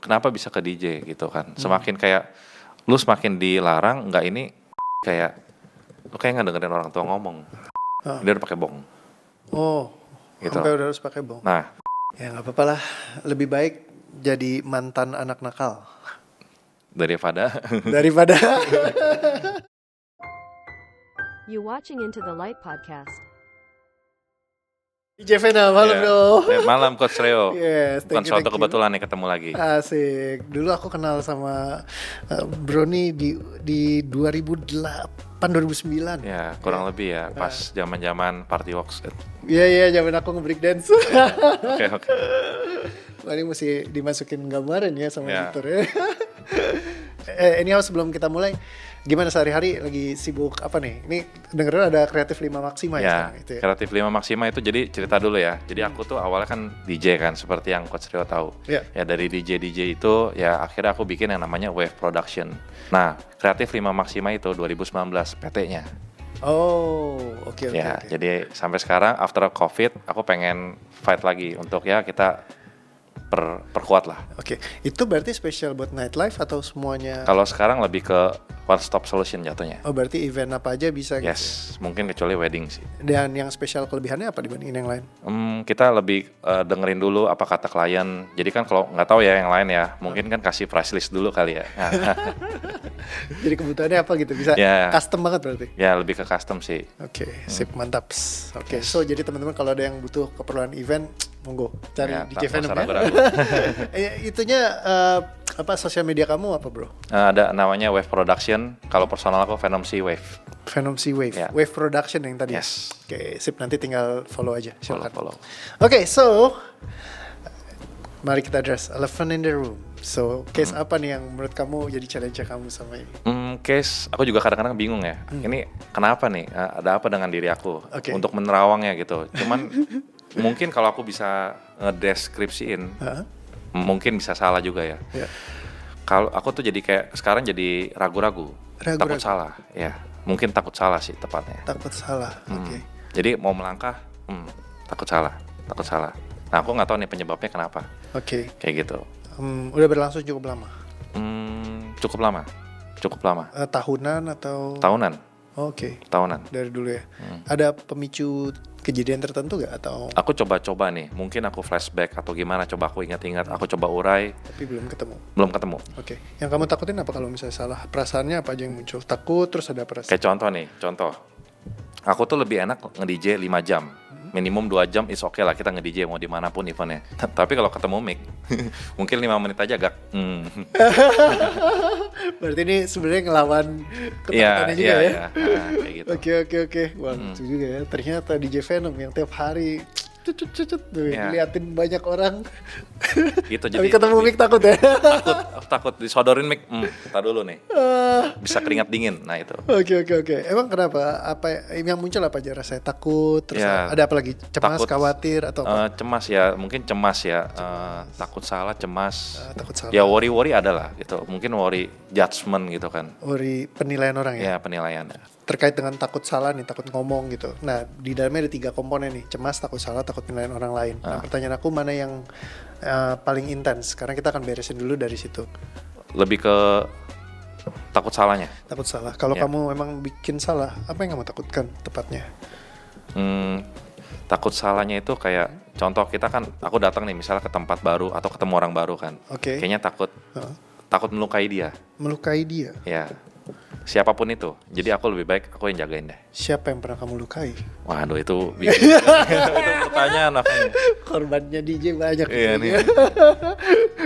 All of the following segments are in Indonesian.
kenapa bisa ke DJ gitu kan. Semakin kayak lu semakin dilarang, enggak ini kayak lu kayak nggak dengerin orang tua ngomong. Dia udah pakai bong. Oh, gitu. Sampai udah harus pakai bong. Nah, ya nggak apa-apa lah. Lebih baik jadi mantan anak nakal daripada You watching Into the Light podcast. DJ Venom, halo bro. Malam Coach Reo. Yes, Bukan suatu kebetulan nih ketemu lagi. Asik. Dulu aku kenal sama bro nih di 2008, 2009. Ya, kurang lebih ya, pas zaman-zaman Party Works. Iya, zaman aku nge-break dance. Oke. Wah, ini mesti dimasukin gambaran ya sama Ya. editor ya. Anyhow, sebelum kita mulai, gimana sehari-hari lagi sibuk apa nih? Ini dengerin ada Kreatif 5 Maxima ya sekarang itu ya? Kreatif 5 Maxima itu jadi cerita dulu ya. Jadi aku tuh awalnya kan DJ kan, seperti yang Coach Rio tahu. Iya. Ya dari DJ itu ya akhirnya aku bikin yang namanya Wave Production. Nah, Kreatif 5 Maxima itu 2019 PT-nya. Oh, oke. Ya, jadi sampai sekarang after COVID aku pengen fight lagi untuk ya kita perkuat lah. Oke, itu berarti spesial buat nightlife atau semuanya? Kalau sekarang lebih ke one stop solution jatuhnya. Oh, berarti event apa aja bisa gitu. Yes, mungkin kecuali wedding sih. Dan yang spesial kelebihannya apa dibandingin yang lain? Kita lebih dengerin dulu apa kata klien. Jadi kan kalau nggak tahu ya yang lain ya, mungkin kan kasih price list dulu kali ya. Jadi kebutuhannya apa gitu? Bisa custom banget berarti? Ya, lebih ke custom sih. Oke, sip, mantap. Oke, so jadi teman-teman kalau ada yang butuh keperluan event, monggo cari DJ Venom ya. Itunya apa sosial media kamu apa bro? Ada namanya Wave Production. Kalau personal aku Venom C Wave. Venom C Wave. Ya. Wave Production yang tadi. Yes. Oke, sip, nanti tinggal follow aja. Silakan. Follow. Oke, so mari kita address elephant in the room. So, case apa nih yang menurut kamu jadi challenge kamu sama ini? Case, aku juga kadang-kadang bingung ya. Ini kenapa nih? Ada apa dengan diri aku? Okay. Untuk menerawangnya gitu. Cuman mungkin kalau aku bisa ngedeskripsiin, mungkin bisa salah juga ya. Yeah. Kalau aku tuh jadi kayak sekarang jadi ragu-ragu. Takut salah, ya. Mungkin takut salah sih tepatnya. Takut salah, oke. Jadi mau melangkah, takut salah. Nah, aku nggak tahu nih penyebabnya kenapa. Oke. Kayak gitu. Udah berlangsung cukup lama? Cukup lama. Tahunan atau? Tahunan. Oke. Tahunan. Dari dulu ya. Ada pemicu kejadian tertentu gak atau? Aku coba-coba nih, mungkin aku flashback atau gimana, coba aku ingat-ingat, aku coba urai. Tapi belum ketemu. Oke. Yang kamu takutin apa kalau misalnya salah? Perasaannya apa aja yang muncul? Takut terus ada perasaan? Kayak contoh. Aku tuh lebih enak nge-DJ 5 jam. Minimum 2 jam is okay lah kita nge-DJ mau dimanapun eventnya. Tapi kalau ketemu mic, mungkin 5 menit aja agak. Berarti ini sebenarnya ngelawan ketakutannya juga ya? Iya, kayak gitu. Oke. Wah, lucu juga ya. Ternyata DJ Venom yang tiap hari diliatin banyak orang. Gitu, tapi jadi ketemu mic takut ya? Takut disodorin mic. Kita dulu nih. Bisa keringat dingin. Nah itu. Oke. Emang kenapa? Apa yang muncul apa aja rasanya? Takut, terus ada apa lagi? Cemas, takut, khawatir atau apa? Cemas ya, mungkin cemas ya. Takut salah, cemas. Takut salah. Ya worry ada lah gitu. Mungkin worry judgement gitu kan. Worry penilaian orang ya? Ya, penilaian. Terkait dengan takut salah nih, takut ngomong gitu. Nah, di dalamnya ada 3 komponen nih. Cemas, takut salah, takut penilaian orang lain. Nah, pertanyaan aku mana yang paling intens? Karena kita akan beresin dulu dari situ. Lebih ke takut salahnya. Takut salah. Kalau kamu memang bikin salah, apa yang kamu takutkan tepatnya? Takut salahnya itu kayak contoh kita kan, aku datang nih misalnya ke tempat baru atau ketemu orang baru kan. Oke. Kayaknya takut melukai dia. Melukai dia? Ya. Siapapun itu. Jadi aku lebih baik aku yang jagain deh. Siapa yang pernah kamu lukai? Waduh, itu itu pertanyaan apa nih? Korbannya DJ banyak. Iya nih.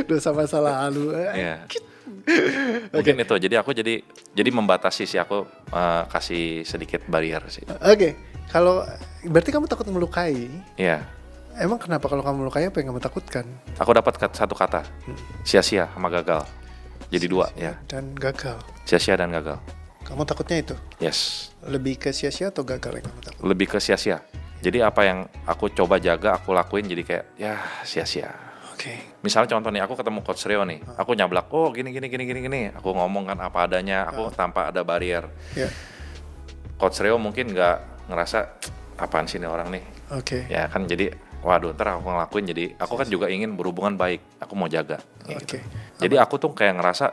Dosa masa lalu. Iya. Mungkin itu. Jadi aku jadi membatasi sih, aku kasih sedikit barrier sih. Oke. Kalau berarti kamu takut melukai? Iya. Emang kenapa kalau kamu melukai apa yang kamu takutkan? Aku dapat satu kata. Sia-sia sama gagal. Jadi 2 ya. Dan gagal. Sia-sia dan gagal. Kamu takutnya itu? Yes. Lebih ke sia-sia atau gagal yang kamu takut? Lebih ke sia-sia. Jadi apa yang aku coba jaga, aku lakuin jadi kayak ya sia-sia. Oke. Misalnya contoh nih, aku ketemu Coach Rio nih. Aku nyablak, gini. Aku ngomong kan apa adanya, aku tanpa ada barrier. Yeah. Coach Rio mungkin nggak ngerasa apaan sih nih orang nih. Oke. Ya kan jadi waduh ntar aku ngelakuin, jadi aku kan juga ingin berhubungan baik, aku mau jaga. Oke. Jadi aku tuh kayak ngerasa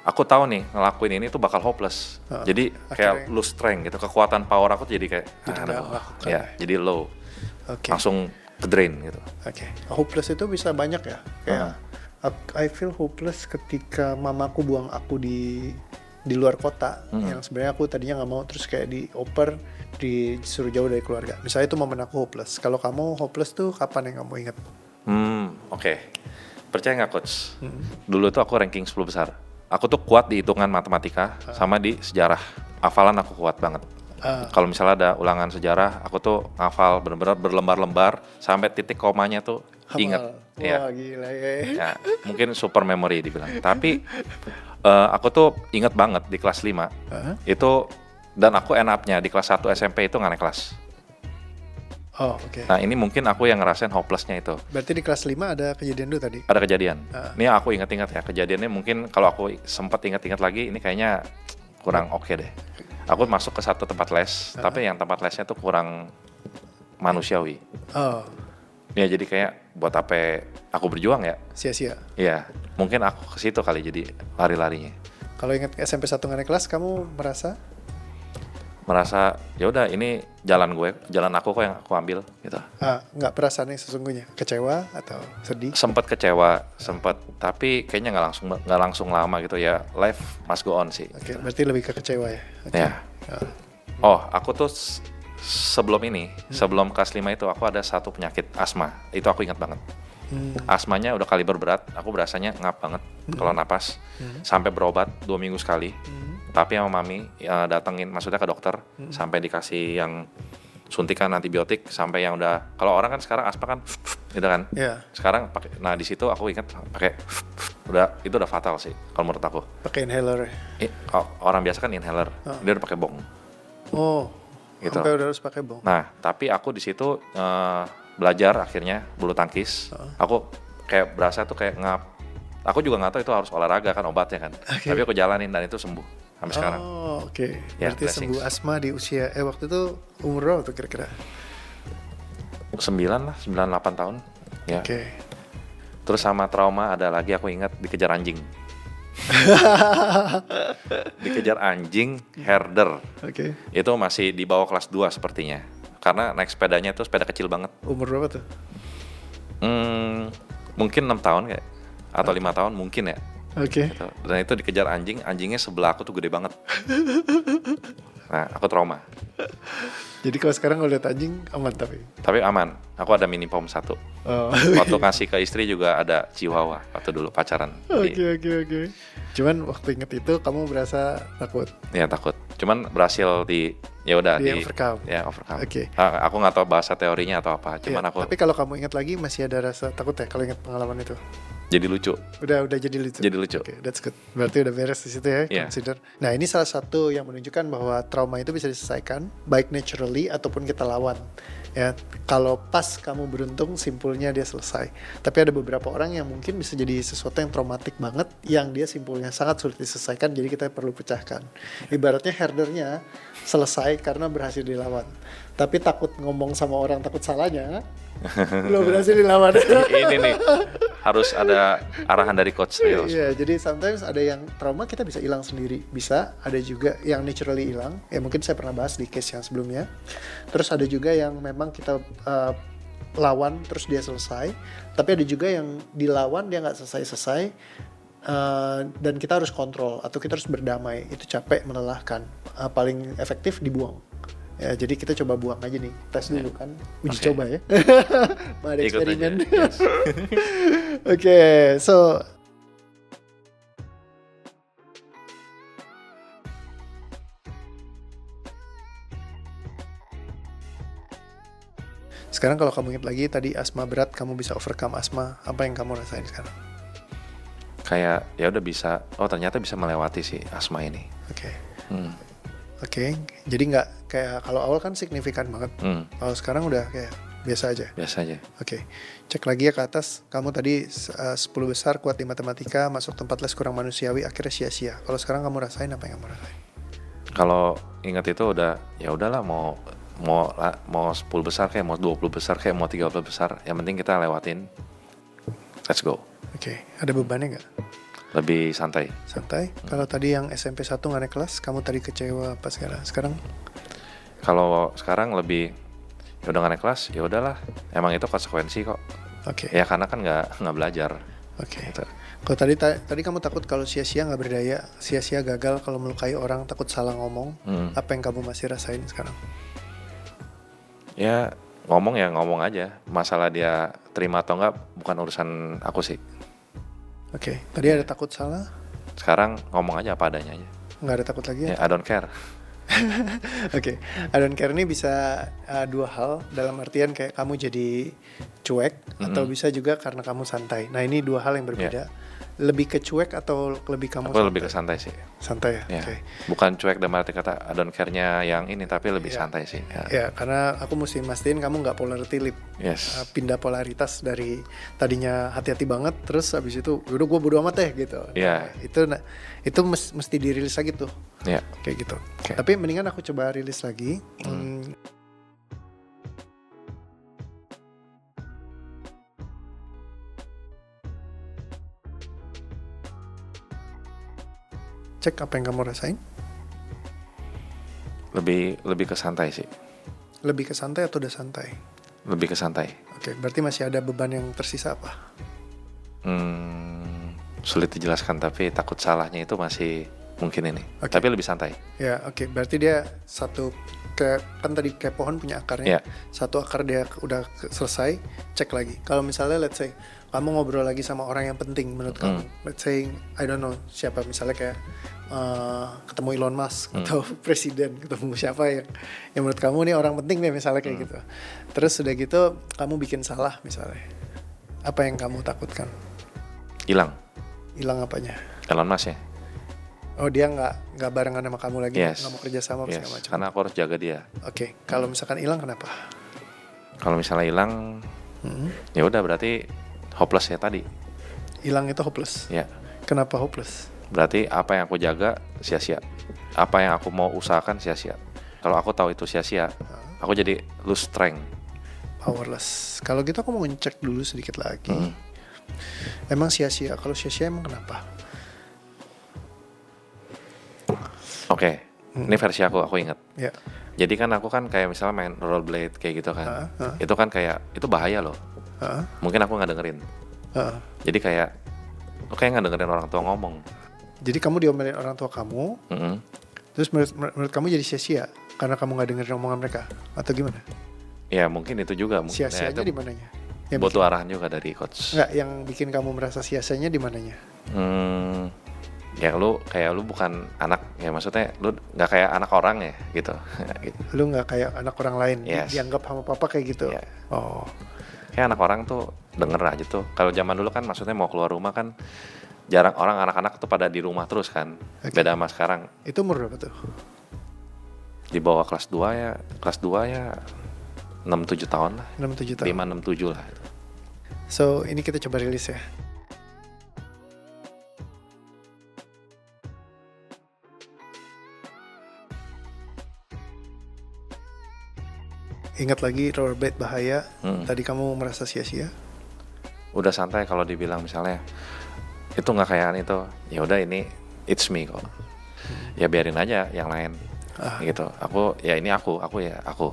aku tahu nih ngelakuin ini tuh bakal hopeless. Jadi kayak akhirnya- lose strength gitu, kekuatan power aku tuh jadi kayak Jadi nggak aduh, melakukan ya, ya. jadi low, Oke. langsung ke drain gitu. Oke. Hopeless itu bisa banyak ya. Kayak I feel hopeless ketika mamaku buang aku di luar kota, yang sebenarnya aku tadinya nggak mau, terus kayak dioper, disuruh jauh dari keluarga. Misalnya itu momen aku hopeless. Kalau kamu hopeless tuh kapan yang kamu ingat? Oke. Percaya nggak coach? Dulu tuh aku ranking 10 besar. Aku tuh kuat di hitungan matematika sama di sejarah. Hafalan aku kuat banget. Kalau misalnya ada ulangan sejarah, aku tuh ngafal bener-bener berlembar-lembar sampai titik komanya tuh inget. Wah gila ya. Ya, mungkin super memory dibilang. Tapi aku tuh inget banget di kelas 5 itu, dan aku end up-nya di kelas 1 SMP itu nggak naik kelas. Oh oke. Nah ini mungkin aku yang ngerasain hopeless-nya itu. Berarti di kelas 5 ada kejadian dulu tadi? Ada kejadian. Ini aku ingat-ingat ya, kejadiannya mungkin kalau aku sempat ingat-ingat lagi, ini kayaknya kurang oke deh. Aku masuk ke satu tempat les, tapi yang tempat lesnya tuh kurang manusiawi. Oh, Ya jadi kayak buat apa aku berjuang ya? sia-sia. Iya, mungkin aku ke situ kali jadi lari-larinya. Kalau ingat SMP 1 nggak naik kelas, kamu Merasa ya udah ini jalan gue, jalan aku kok yang aku ambil gitu. nggak perasaan yang sesungguhnya, kecewa atau sedih? Sempat kecewa, tapi kayaknya nggak langsung lama gitu ya. Life must go on sih. Oke, berarti lebih ke kecewa ya? Oke. Ya. Oh, aku tuh sebelum kelas 5 itu aku ada satu penyakit asma. Itu aku ingat banget. Asmanya udah kaliber berat, aku berasanya ngap banget kalau napas. Sampai berobat 2 minggu sekali. Tapi sama mami datengin, maksudnya ke dokter, sampai dikasih yang suntikan antibiotik, sampai yang udah, kalau orang kan sekarang asma kan gitu kan. Iya. Sekarang pakai, nah di situ aku ingat pakai itu udah fatal sih kalau menurut aku. Pakai inhaler ya? Orang biasa kan inhaler, dia udah pakai bong. Oh, Gitu. sampai udah harus pakai bong. Nah, tapi aku di situ belajar akhirnya bulu tangkis. Aku kayak berasa tuh kayak ngap. Aku juga nggak tahu itu harus olahraga kan obatnya kan. Tapi aku jalanin dan itu sembuh sampai sekarang. Oh, oke. Ya, Berarti blessings. sembuh asma di usia, waktu itu umur berapa tuh kira-kira? 9 lah, 9-8 tahun. Ya. Oke. Terus sama trauma ada lagi aku ingat dikejar anjing. Dikejar anjing herder. Oke. Itu masih di bawah kelas 2 sepertinya. Karena naik sepedanya itu sepeda kecil banget. Umur berapa tuh? Mungkin 6 tahun kayak, atau 5 tahun mungkin ya. Oke. Gitu. Dan itu dikejar anjing, anjingnya sebelah aku tuh gede banget. Nah, aku trauma. Jadi kalau sekarang kalau lihat anjing aman tapi. Tapi aman, aku ada mini pom 1. Oh. Waktu kasih ke istri juga ada chihuahua waktu dulu pacaran. Oke. Cuman waktu inget itu kamu berasa takut. Iya takut. Cuman berhasil ya udah Di overcome. Ya overcome. Oke. Aku nggak tahu bahasa teorinya atau apa. Cuman Iya, aku tapi kalau kamu ingat lagi masih ada rasa takut ya kalau ingat pengalaman itu. jadi lucu. Udah jadi lucu. Jadi lucu. Oke, that's good. Berarti udah beres di situ ya, Iya. consider. Nah, ini salah satu yang menunjukkan bahwa trauma itu bisa diselesaikan baik naturally ataupun kita lawan. Ya, kalau pas kamu beruntung simpulnya dia selesai. Tapi ada beberapa orang yang mungkin bisa jadi sesuatu yang traumatik banget yang dia simpulnya sangat sulit diselesaikan, jadi kita perlu pecahkan. Ibaratnya herdernya selesai karena berhasil dilawan. Tapi takut ngomong sama orang, takut salahnya belum berhasil dilawan. Ini nih harus ada arahan dari coach Rios. Iya, jadi sometimes ada yang trauma kita bisa hilang sendiri, bisa ada juga yang naturally hilang. Ya mungkin saya pernah bahas di case yang sebelumnya. Terus ada juga yang memang kita lawan terus dia selesai. Tapi ada juga yang dilawan dia nggak selesai dan kita harus kontrol atau kita harus berdamai. Itu capek, melelahkan. Paling efektif dibuang. Ya, jadi kita coba buang aja nih, tes dulu kan, uji Oke. coba ya. Ada Ikut aja. eksperimen. Yes. Oke, so sekarang kalau kamu ingat lagi tadi asma berat, kamu bisa overcome asma, apa yang kamu rasain sekarang? Kayak ya udah bisa. Oh ternyata bisa melewati si asma ini. Oke. Hmm. Oke, jadi nggak kayak kalau awal kan signifikan banget. Kalau sekarang udah kayak biasa aja. Biasa aja. Oke, cek lagi ya ke atas. Kamu tadi 10 besar kuat di matematika, masuk tempat les kurang manusiawi, akhirnya sia-sia. Kalau sekarang kamu rasain apa yang kamu rasain? Kalau ingat itu udah ya udahlah, mau mau 10 besar kayak mau 20 besar kayak mau 30 besar, yang penting kita lewatin. Let's go. Oke, ada bebannya nggak? Lebih santai. Santai. Kalau tadi yang SMP 1 nggak naik kelas, kamu tadi kecewa apa sekarang? Sekarang? Kalau sekarang lebih ya udah nggak naik kelas, ya udahlah. Emang itu konsekuensi kok. Oke. Ya karena kan nggak belajar. Oke. Gitu. Kalau tadi kamu takut kalau sia-sia nggak berdaya, sia-sia gagal kalau melukai orang, takut salah ngomong. Apa yang kamu masih rasain sekarang? Ya ngomong aja. Masalah dia terima atau enggak bukan urusan aku sih. Oke. Tadi ada takut salah? Sekarang ngomong aja apa adanya aja. Nggak ada takut lagi Ya, ya? I don't care. Oke, I don't care ini bisa dua hal, dalam artian kayak kamu jadi cuek atau bisa juga karena kamu santai. Nah ini dua hal yang berbeda. Lebih ke cuek atau lebih kamu Aku santai? lebih ke santai sih. Santai ya? Ya. Oke. Bukan cuek dalam arti kata I don't care-nya yang ini, tapi lebih Ya. santai sih. Ya. Ya, karena aku mesti mastiin kamu nggak polarity lip. Yes. Pindah polaritas dari tadinya hati-hati banget, terus habis itu udah gue bodo amat deh gitu. Iya. Itu mesti dirilis lagi tuh, Ya. kayak gitu. Oke. Tapi mendingan aku coba rilis lagi. Cek apa yang kamu rasain. Lebih ke santai sih. Lebih ke santai atau udah santai? Lebih ke santai. Oke, berarti masih ada beban yang tersisa apa? Sulit dijelaskan, tapi takut salahnya itu masih mungkin ini. Oke. Tapi lebih santai. Ya, oke. Berarti dia satu kan tadi kayak pohon punya akarnya. Iya. Satu akar dia udah selesai, cek lagi. Kalau misalnya let's say kamu ngobrol lagi sama orang yang penting menurut kamu. Let's say I don't know siapa, misalnya kayak ketemu Elon Musk atau presiden, ketemu siapa yang menurut kamu nih orang penting deh misalnya kayak gitu. Terus udah gitu kamu bikin salah misalnya. Apa yang kamu takutkan? Hilang. Hilang apanya? Elon Musk ya. Oh dia nggak barengan sama kamu lagi, Yes. nggak mau kerja sama Yes. segala macam. Karena aku harus jaga dia. Oke, kalau misalkan hilang kenapa? Kalau misalnya hilang, ya udah berarti hopeless ya tadi. Hilang itu hopeless. Ya. Kenapa hopeless? Berarti apa yang aku jaga sia-sia. Apa yang aku mau usahakan sia-sia. Kalau aku tahu itu sia-sia, aku jadi lose strength. Powerless. Kalau gitu aku mau ngecek dulu sedikit lagi. Emang sia-sia? Kalau sia-sia emang kenapa? Oke, ini versi aku ingat. Ya. Jadi kan aku kan kayak misalnya main rollerblade kayak gitu kan. Itu kan kayak, itu bahaya loh. Mungkin aku nggak dengerin. Jadi kayak, lu kayak nggak dengerin orang tua ngomong. Jadi kamu diomelin orang tua kamu, terus menurut kamu jadi sia-sia karena kamu nggak dengerin omongan mereka, atau gimana? Ya mungkin itu juga. Sia-sianya itu di mananya? butuh arahan juga dari coach. Nggak, yang bikin kamu merasa sia-sianya di mananya? Ya lu bukan anak, ya maksudnya lu nggak kayak anak orang ya gitu. Lu nggak kayak anak orang lain, Yes. dianggap sama papa kayak gitu. Yeah. Oh, Kayak anak orang tuh denger aja tuh. Kalau zaman dulu kan maksudnya mau keluar rumah kan jarang, orang anak-anak tuh pada di rumah terus kan. Oke. Beda sama sekarang. itu umur berapa tuh? Di bawah kelas 2 ya 6-7 tahun lah. 6-7 tahun. 5-6-7 lah. So ini kita coba rilis ya. Ingat lagi rollerblade bahaya. Tadi kamu merasa sia-sia. Udah santai kalau dibilang misalnya itu nggak kayak itu. Ya udah ini it's me kok. Ya biarin aja yang lain. Gitu. Aku ya ini aku ya aku.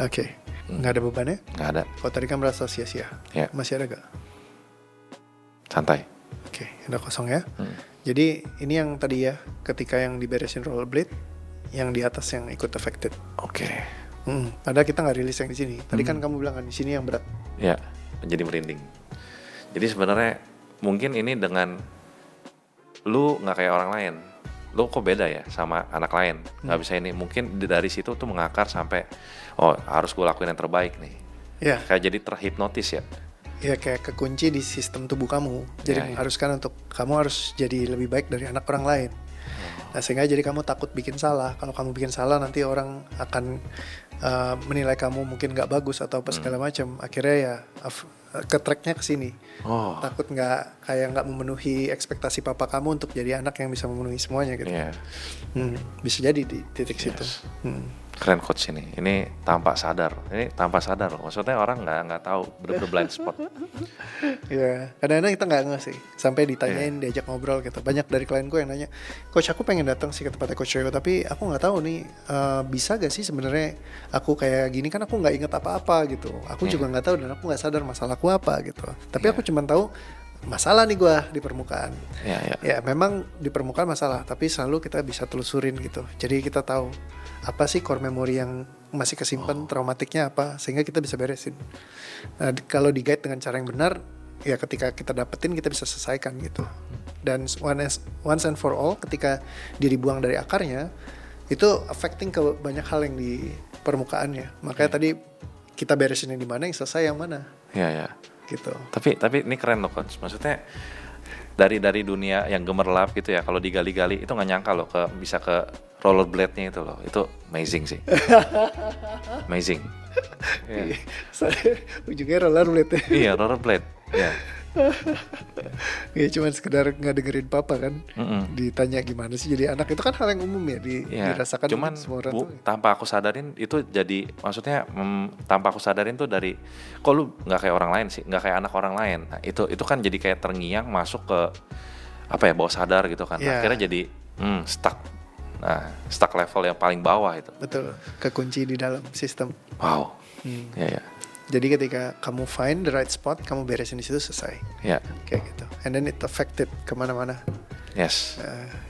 Oke. Nggak ada bebannya? Nggak ada. Kalau tadi kan merasa sia-sia. Ya. Masih ada gak? Santai. Oke, udah kosong ya. Jadi ini yang tadi ya, ketika yang diberesin rollerblade, yang di atas yang ikut affected. Oke. Padahal kita nggak rilis yang di sini. Tadi kan kamu bilang kan di sini yang berat. Ya, menjadi merinding. Jadi sebenarnya mungkin ini dengan lu nggak kayak orang lain, lu kok beda ya sama anak lain, nggak bisa ini. Mungkin dari situ tuh mengakar sampai, oh harus gue lakuin yang terbaik nih. Ya, Kayak jadi terhipnotis ya. ya kayak kekunci di sistem tubuh kamu. Jadi Ya, ya. mengharuskan untuk kamu harus jadi lebih baik dari anak orang lain. Nah sehingga jadi kamu takut bikin salah. Kalau kamu bikin salah nanti orang akan menilai kamu mungkin nggak bagus atau apa segala macam. Akhirnya ya ke tracknya ke sini. Oh, Takut nggak memenuhi ekspektasi papa kamu untuk jadi anak yang bisa memenuhi semuanya gitu. iya. Bisa jadi di titik situ. Keren coach ini tanpa sadar, loh. Maksudnya orang nggak tahu bener-bener blind spot. Ya, kadang-kadang kita nggak ngerti sih. Sampai ditanyain, diajak ngobrol gitu. Banyak dari klien gue yang nanya, coach aku pengen datang sih ke tempatnya coach Ryo, tapi aku nggak tahu nih bisa gak sih sebenarnya aku kayak gini kan aku nggak inget apa-apa gitu. Aku juga nggak tahu dan aku nggak sadar masalahku apa gitu. Tapi aku cuma tahu masalah nih gue di permukaan. Ya memang di permukaan masalah, tapi selalu kita bisa telusurin gitu. Jadi kita tahu apa sih core memory yang masih kesimpan, traumatiknya apa, sehingga kita bisa beresin. Nah, kalau di guide dengan cara yang benar, ya ketika kita dapetin kita bisa selesaikan gitu. Dan once and for all, ketika dibuang dari akarnya, itu affecting ke banyak hal yang di permukaannya. Makanya tadi kita beresin yang di mana, yang selesai yang mana. Iya. Gitu. Tapi ini keren loh coach. Maksudnya dari dunia yang gemerlap gitu ya, kalau digali-gali itu nggak nyangka loh bisa ke rollerblade-nya itu loh. Itu amazing sih. Amazing. Yeah. Ujungnya rollerblade. Iya, rollerblade. Iya. Ya cuma sekedar nggak dengerin papa kan. Ditanya gimana sih jadi anak, itu kan hal yang umum ya dirasakan. Cuman semua orang tuh. tanpa aku sadarin itu jadi, maksudnya tanpa aku sadarin tuh dari kok lu nggak kayak orang lain sih, nggak kayak anak orang lain. Nah, itu kan jadi kayak terngiang masuk ke apa ya, bawah sadar gitu kan. Akhirnya jadi stuck. Nah, stuck level yang paling bawah itu. Betul, kekunci di dalam sistem. Wow. Ya. Jadi ketika kamu find the right spot, kamu beresin di situ, selesai. Ya. Kayak gitu. And then it affected kemana-mana. Yes.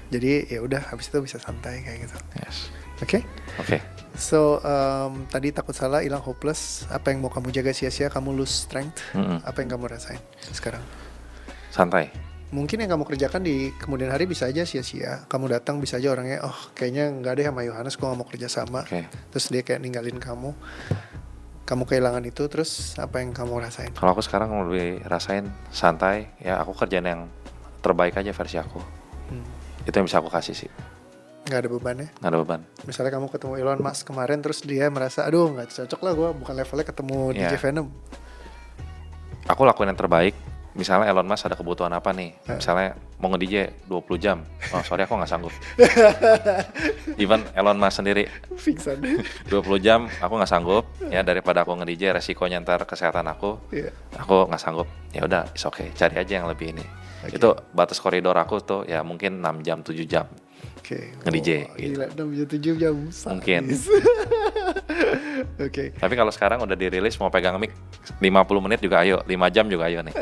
Jadi ya udah, habis itu bisa santai kayak gitu. Yes. Oke. So tadi takut salah, hilang hopeless. Apa yang mau kamu jaga sia-sia, kamu lose strength. Apa yang kamu rasain sekarang? Santai. Mungkin yang kamu kerjakan di kemudian hari bisa aja sia-sia. Kamu datang bisa aja orangnya, oh kayaknya nggak deh sama Yohanes, gue nggak mau kerja sama. Terus dia kayak ninggalin kamu. Kamu kehilangan itu, terus apa yang kamu rasain? Kalau aku sekarang lebih rasain santai. Ya aku kerjaan yang terbaik aja versi aku. Itu yang bisa aku kasih sih. Nggak ada beban ya? Nggak ada beban. Misalnya kamu ketemu Elon Musk kemarin, terus dia merasa, aduh nggak cocok lah, gue bukan levelnya ketemu DJ Venom. Aku lakuin yang terbaik. Misalnya Elon Musk ada kebutuhan apa nih, misalnya mau nge-DJ 20 jam, oh sorry aku gak sanggup. Even Elon Musk sendiri 20 jam aku gak sanggup, ya daripada aku nge-DJ resikonya ntar kesehatan aku gak sanggup. Ya udah, it's okay, cari aja yang lebih ini. Itu batas koridor aku tuh ya mungkin 6 jam, 7 jam nge-DJ gitu. Gila, 6 jam, 7 jam mungkin. Oke. Tapi kalau sekarang udah dirilis mau pegang mic 50 menit juga ayo, 5 jam juga ayo nih.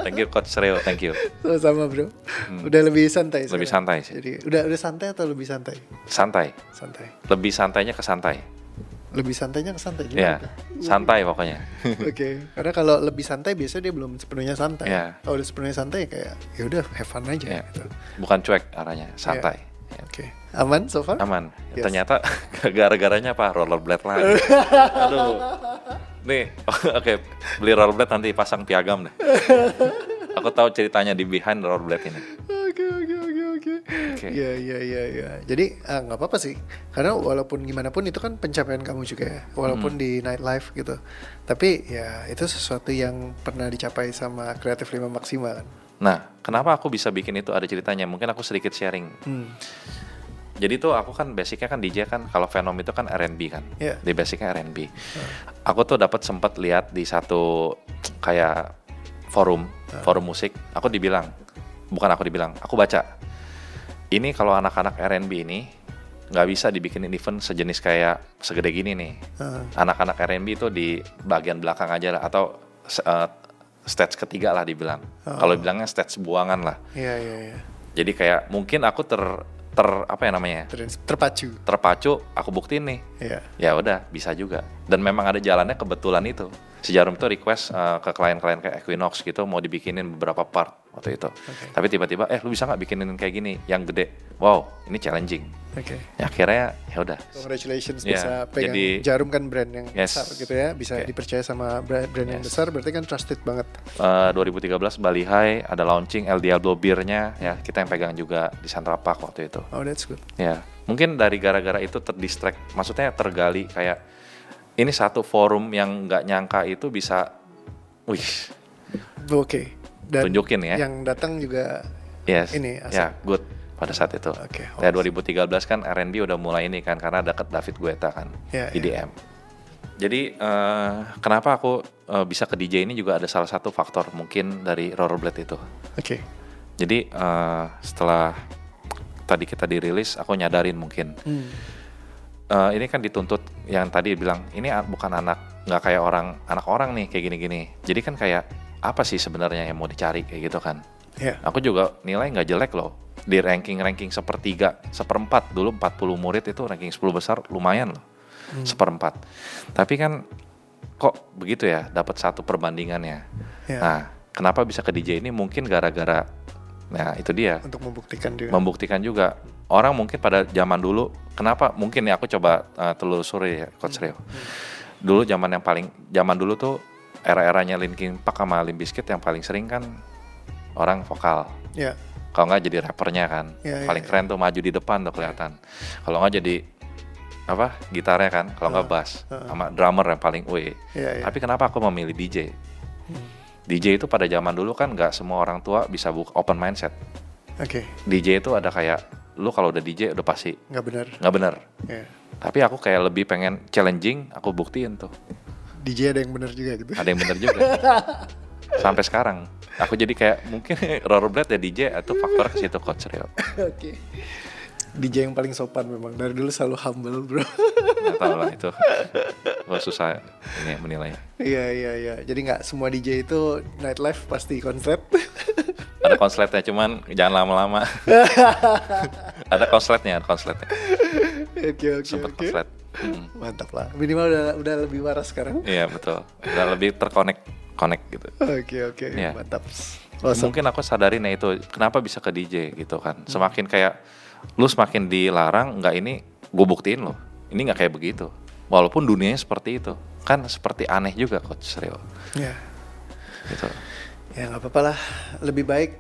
Thank you Coach Ryo, thank you. Sama bro. Udah lebih santai sekarang. Lebih santai sih. Jadi udah santai atau lebih santai? Santai. Lebih santainya ke santai. Lebih santainya ke santai juga. Iya. Santai pokoknya. Oke. Karena kalau lebih santai biasanya dia belum sepenuhnya santai. Kalau udah sepenuhnya santai kayak ya udah have fun aja gitu. Bukan cuek arahnya, santai. Oke. Aman so far? Aman. Yes. Ternyata gara-garanya apa? Rollerblade lagi. Aduh. Nih, oke, beli rollerblade nanti pasang piagam deh. Aku tahu ceritanya di behind rollerblade ini. Oke. Ya. Jadi nggak apa-apa sih. Karena walaupun gimana pun itu kan pencapaian kamu juga ya. Walaupun di nightlife gitu. Tapi ya itu sesuatu yang pernah dicapai sama Creative 5 Maxima kan. Nah, kenapa aku bisa bikin itu ada ceritanya? Mungkin aku sedikit sharing. Jadi tuh aku kan basicnya kan DJ kan, kalau Venom itu kan R&B kan, di basicnya R&B. Aku tuh dapat sempat lihat di satu kayak forum musik, aku baca. Ini kalau anak-anak R&B ini nggak bisa dibikinin event sejenis kayak segede gini nih. Anak-anak R&B itu di bagian belakang aja lah, atau stage ketiga lah dibilang. Kalau bilangnya stage buangan lah. Iya. Jadi kayak mungkin aku apa ya namanya? Terpacu, aku buktiin nih. Ya udah, bisa juga. Dan memang ada jalannya kebetulan itu. Si Jarum tuh request ke klien-klien kayak Equinox gitu mau dibikinin beberapa part waktu itu. Tapi tiba-tiba lu bisa nggak bikinin kayak gini yang gede? Wow, ini challenging. Ya akhirnya ya udah. Congratulations bisa pegang Jarum kan brand yang besar gitu ya, bisa dipercaya sama brand yang besar, berarti kan trusted banget. 2013 Bali High ada launching El Diablo Beer-nya ya, kita yang pegang juga di Central Park waktu itu. Oh, that's good. Ya, mungkin dari gara-gara itu terdistract, maksudnya tergali kayak ini satu forum yang nggak nyangka itu bisa, Dan tunjukin ya. Yang datang juga Yes. ini ya, good. pada saat itu. Oke. Ya 2013 kan R&B udah mulai ini kan karena deket David Guetta kan, Ya, EDM. Jadi kenapa aku bisa ke DJ ini juga ada salah satu faktor mungkin dari Rollerblade itu. Oke. Jadi setelah tadi kita dirilis, aku nyadarin mungkin ini kan dituntut yang tadi bilang ini bukan nggak kayak anak orang nih kayak gini-gini. Jadi kan kayak apa sih sebenarnya yang mau dicari kayak gitu kan? Ya. Aku juga nilai nggak jelek loh di ranking seperempat dulu 40 murid itu ranking 10 besar lumayan loh. Seperempat. Tapi kan kok begitu ya dapat satu perbandingannya. Ya. Nah, kenapa bisa ke DJ ini mungkin gara-gara nah itu dia. Untuk membuktikan juga. Membuktikan juga. Orang mungkin pada zaman dulu kenapa mungkin ya aku coba telusuri ya Coach Rio. Dulu zaman dulu tuh era-eranya Linkin Park sama Limp Bizkit yang paling sering kan orang vokal. Ya. Kalau nggak jadi rappernya kan. Ya, paling keren tuh maju di depan tuh kelihatan. Kalau nggak jadi gitarnya kan, kalau nggak bass, sama drummer yang paling Ya. Tapi kenapa aku memilih DJ? DJ itu pada zaman dulu kan nggak semua orang tua bisa buka open mindset. Oke. DJ itu ada kayak, lu kalau udah DJ udah pasti Nggak benar. Ya. Tapi aku kayak lebih pengen challenging, aku buktiin tuh. DJ ada yang benar juga gitu. Ada yang bener juga. Sampai sekarang, aku jadi kayak mungkin Rollerblade ya DJ atau faktor ke situ Coach Rio. Oke. DJ yang paling sopan memang dari dulu selalu humble bro. Nggak tahu lah itu, susah ini menilai. Iya. Jadi nggak semua DJ itu nightlife pasti konslet. Ada konsletnya, cuman jangan lama-lama. Ada konsletnya. Oke. Sempet konslet. Mantap lah. Minimal udah lebih waras sekarang. Iya betul. Udah lebih connect gitu. Oke. Iya. Mantap. Awesome. Mungkin aku sadarin ya itu kenapa bisa ke DJ gitu kan. Semakin kayak lu semakin dilarang, nggak ini gue buktiin loh. Ini nggak kayak begitu. Walaupun dunianya seperti itu, kan seperti aneh juga Coach Rio. Ya. Gitu. Ya nggak apa-apa lah. Lebih baik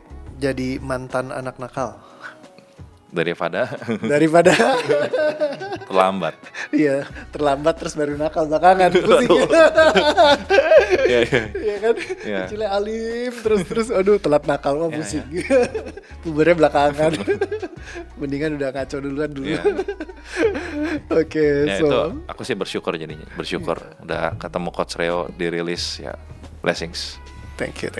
jadi mantan anak nakal Daripada terlambat. Iya, terlambat terus baru nakal belakangan. Pusing. Iya. Iya kan? Iya. Kecilnya alim terus aduh telat nakal mah Iya, pusing. Pubernya belakangan. Mendingan udah ngaco duluan dulu. Iya. Oke, Ya so itu aku sih bersyukur jadinya. Udah ketemu Coach Rio dirilis ya, blessings. thank you.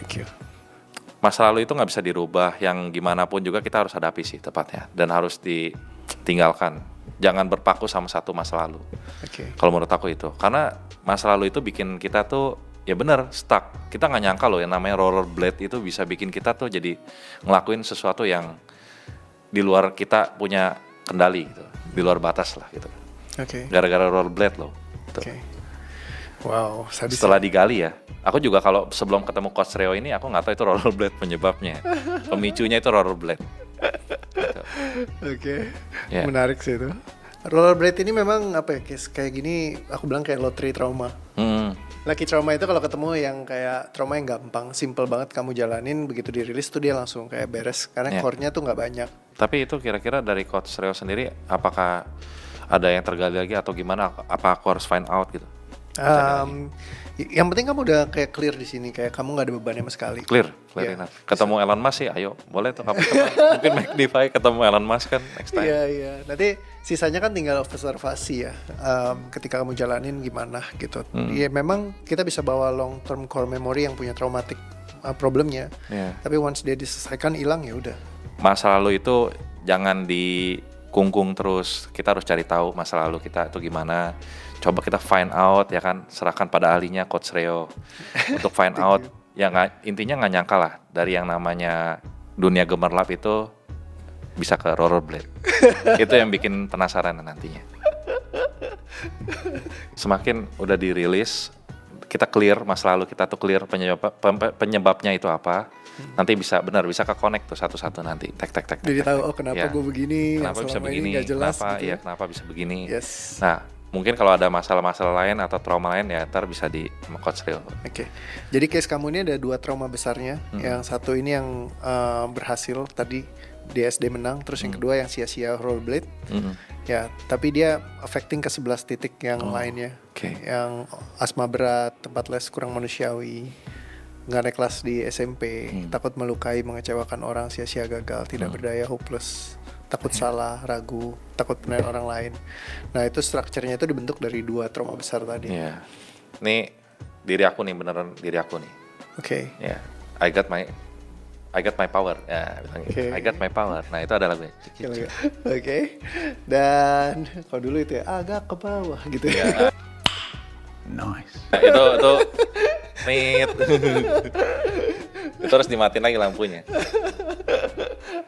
Masa lalu itu nggak bisa dirubah, yang gimana pun juga kita harus hadapi sih tepatnya, dan harus ditinggalkan. Jangan berpaku sama satu masa lalu. Oke. Kalau menurut aku itu, karena masa lalu itu bikin kita tuh ya bener stuck. Kita nggak nyangka loh yang namanya rollerblade itu bisa bikin kita tuh jadi ngelakuin sesuatu yang di luar kita punya kendali gitu, di luar batas lah gitu. Oke. Gara-gara rollerblade loh. Gitu. Oke. Wow, sadis. Setelah digali ya, aku juga kalau sebelum ketemu Coach Rio ini aku nggak tahu itu rollerblade penyebabnya, pemicunya itu rollerblade. Gitu. Oke. Ya. Menarik sih itu. Rollerblade ini memang apa ya, kayak gini aku bilang kayak lottery trauma. Lucky trauma itu kalau ketemu yang kayak trauma yang gampang, simple banget kamu jalanin, begitu dirilis tuh dia langsung kayak beres karena Yeah. core-nya tuh nggak banyak. Tapi itu kira-kira dari Coach Rio sendiri, apakah ada yang tergali lagi atau gimana? Apa aku harus find out gitu? Yang penting kamu udah kayak clear di sini, kayak kamu nggak ada beban sama sekali. Clear Yeah. enough. Ketemu Elon Musk sih, ayo boleh tuh kapan mungkin McDeFi ketemu Elon Musk kan next time. Iya. Nanti sisanya kan tinggal observasi ya. Ketika kamu jalanin gimana gitu. Ya memang kita bisa bawa long term core memory yang punya traumatic problemnya. Iya. Tapi once dia diselesaikan hilang ya udah. Masa lalu itu jangan dikungkung terus. Kita harus cari tahu masa lalu kita itu gimana. Coba kita find out ya kan, serahkan pada ahlinya Coach Rio untuk find out. Ya intinya nggak nyangka lah dari yang namanya dunia gemerlap itu bisa ke rollerblade. Itu yang bikin penasaran nantinya. Semakin udah dirilis, kita clear masa lalu kita tuh clear penyebabnya itu apa. Nanti bisa ke connect tuh satu-satu nanti. Tek. Jadi tahu kenapa Ya. gue begini, Kenapa yang bisa selama ini begini? nggak jelas Kenapa? gitu. Iya, kenapa bisa begini? Yes. Nah, mungkin kalau ada masalah-masalah lain atau trauma lain ya ntar bisa di sama Coach Rio. Oke. Jadi case kamu ini ada 2 trauma besarnya. Yang satu ini yang berhasil tadi di SD menang, terus yang kedua yang sia-sia rollerblade. Ya, tapi dia affecting ke 11 titik yang lainnya. Oke. Yang asma berat, tempat les kurang manusiawi, nggak naik kelas di SMP, takut melukai, mengecewakan orang, sia-sia gagal, tidak berdaya, hopeless, takut salah, ragu, takut penilaian orang lain. Nah itu strukturnya itu dibentuk dari 2 trauma besar tadi. Iya. Nih diri aku nih, beneran diri aku nih. Oke. Ya, I got my power. Ya, bilang gitu. Oke. I got my power. Nah, itu ada lagunya. Oke. Dan kalau dulu itu ya agak ke bawah gitu ya. Nice. Nah, itu nit. Itu harus dimatiin lagi lampunya.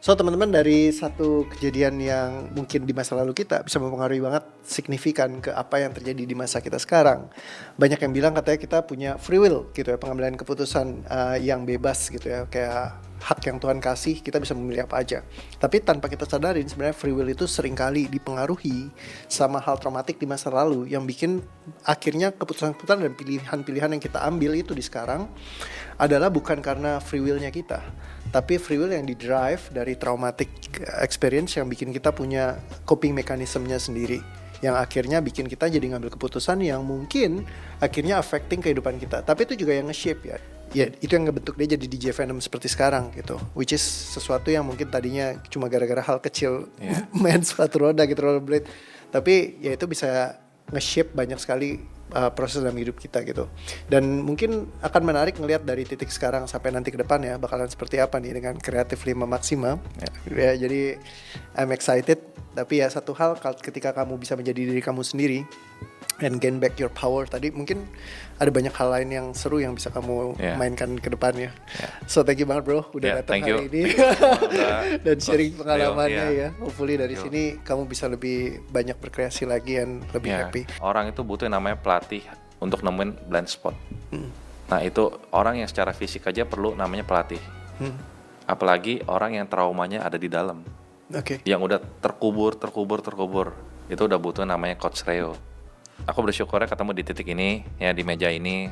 So teman-teman, dari satu kejadian yang mungkin di masa lalu kita bisa mempengaruhi banget signifikan ke apa yang terjadi di masa kita sekarang. Banyak yang bilang katanya kita punya free will gitu ya, pengambilan keputusan yang bebas gitu ya, kayak hak yang Tuhan kasih, kita bisa memilih apa aja. Tapi tanpa kita sadarin sebenarnya free will itu seringkali dipengaruhi sama hal traumatik di masa lalu yang bikin akhirnya keputusan-keputusan dan pilihan-pilihan yang kita ambil itu di sekarang adalah bukan karena free will-nya kita, tapi free will yang di-drive dari traumatic experience yang bikin kita punya coping mechanism-nya sendiri, yang akhirnya bikin kita jadi ngambil keputusan yang mungkin akhirnya affecting kehidupan kita. Tapi itu juga yang nge-shape ya. Ya, itu yang ngebentuk dia jadi DJ Venom seperti sekarang gitu. Which is sesuatu yang mungkin tadinya cuma gara-gara hal kecil, main sepatu roda gitu, rollerblade. Tapi ya itu bisa nge-shape banyak sekali proses dalam hidup kita gitu. Dan mungkin akan menarik ngelihat dari titik sekarang sampai nanti ke depan ya, bakalan seperti apa nih dengan kreatif 5 Maxima. Ya, jadi I'm excited. Tapi ya satu hal, ketika kamu bisa menjadi diri kamu sendiri and gain back your power, tadi mungkin ada banyak hal lain yang seru yang bisa kamu mainkan ke depannya. So thank you banget bro udah datang hari ini dan sharing pengalamannya ya. Hopefully dari sini kamu bisa lebih banyak berkreasi lagi dan lebih happy. Orang itu butuh yang namanya pelatih untuk nemuin blind spot. Nah itu orang yang secara fisik aja perlu namanya pelatih. Apalagi orang yang traumanya ada di dalam. Yang udah terkubur, itu udah butuh namanya Coach Reo. Aku bersyukurnya ketemu di titik ini, ya di meja ini,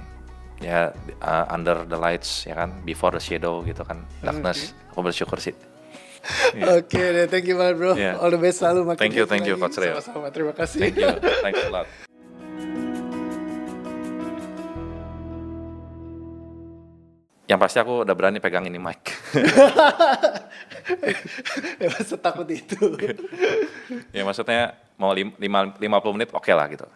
ya under the lights, ya kan, before the shadow gitu kan, darkness. Aku bersyukur sih. Oke deh, thank you banget bro. All the best selalu. Thank you Coach Reo. Sama-sama, terima kasih. Thank you, thanks a lot. Yang pasti aku udah berani pegang ini mic. Setakut itu. Ya maksudnya mau 50 menit oke lah gitu.